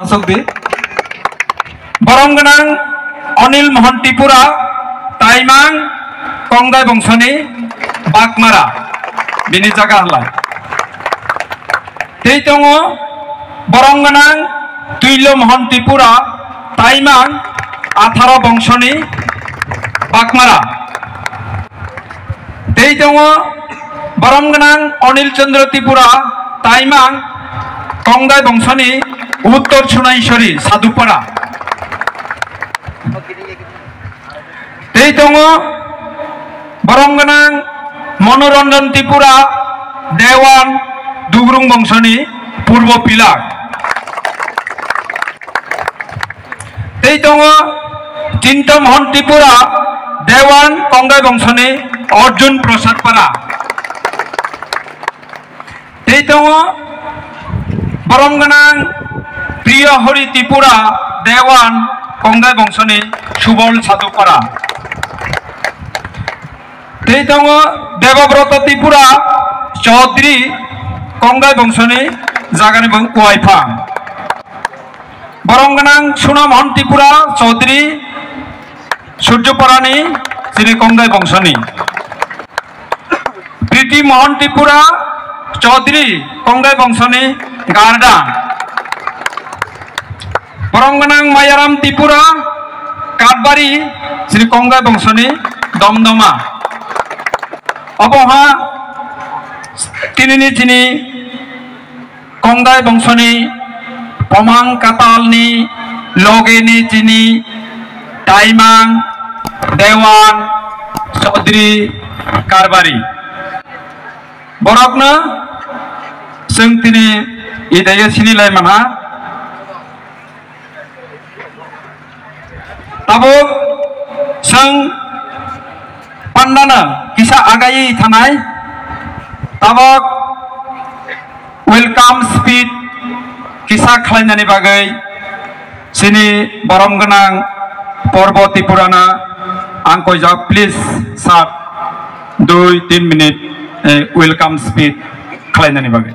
आसौदि बरंगनां अनिल मोहन त्रिपुरा ताइमां कंगाई बंशनि बागमारा बिनि जागा हलाय तै दङ बरंगनां तुल्य मोहन त्रिपुरा ताइमां 18 बंशनि बागमारा तै दङ बरंगनां अनिल चंद्र त्रिपुरा ताइमां कंगाई बंशनि उत्तर सुनाईश्वरी साधुपाड़ा तै दङ बरंगनां मनोरंजन त्रिपुरा देवान दुगरुं बंशनि पूर्व पिलार तै दङ चिंता मोहन त्रिपुरा देवान कंगाई बंशनि अर्जुन प्रसाद पाड़ा तै दङ बरंगनां प्रिय हरि त्रिपुरा देवान कंगाई बंशनि सुबल साधुपाड़ा तै दङ देवव्रत त्रिपुरा चौधरी कंगाई बंशनि जागानि बं वाइफां बरंगनां सुना मोहन त्रिपुरा चौधरी सूर्यपाड़ानि जिनि कंगाई बंशनि प्रीति मोहन त्रिपुरा चौधरी कंगाई बंशनि गारडा बरंगनां मायाराम त्रिपुरा काटबारी श्री कंगाई बंशनि दमदमा अबहा तिनिनि चिनि कंगाई बंशनि पमां कातालनि लगेनि चिनि ताइमां देवान चौधरी कारबारी बरकनो जों दिनै इदायो सिनिलाय मानहा ताबो जों पान्डानो किसा आगायै थानाय ताबक वेलकाम स्पीच किसा खालायनायनि बागै जोंनि बरंगनां पर्व त्रिपुराना आंखौ जा प्लिज सार 2-3 मिनिट वेलकाम स्पीच खालायनायनि बागै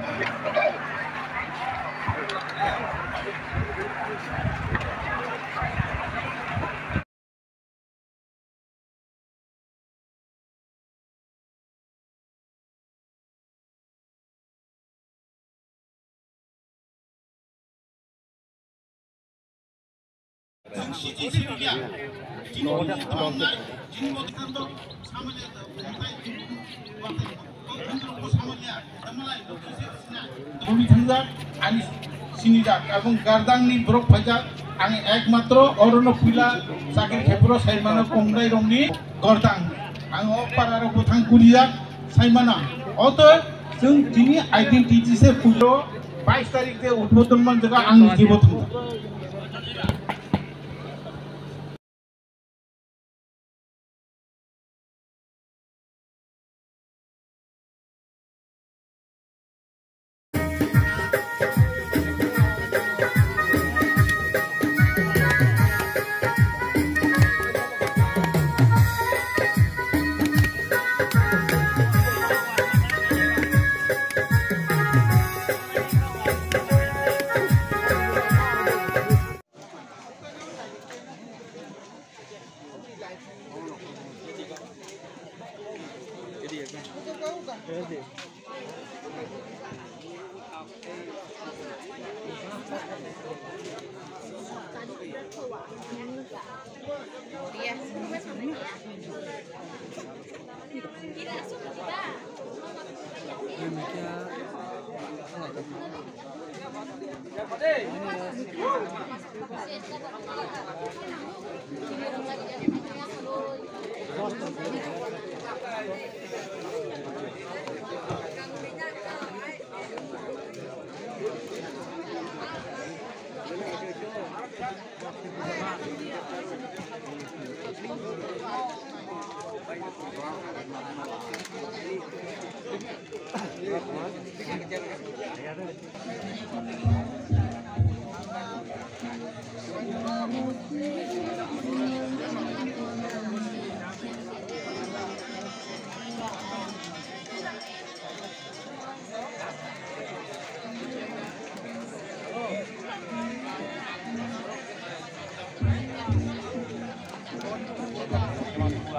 गार्दांनि ब्रक फाजा आं एकमात्र अरण्य पिला साकिर खेप्रो साइमानो कंगाई रंनि गर्दां आं पारारो गोथां कुरिया साइमाना अत जों दिनि आइडेंटिटी से फुलो 22 तारिख से उद्बोधन मान जगह आं जीवो थांगा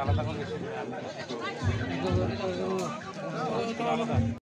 আলাদা করে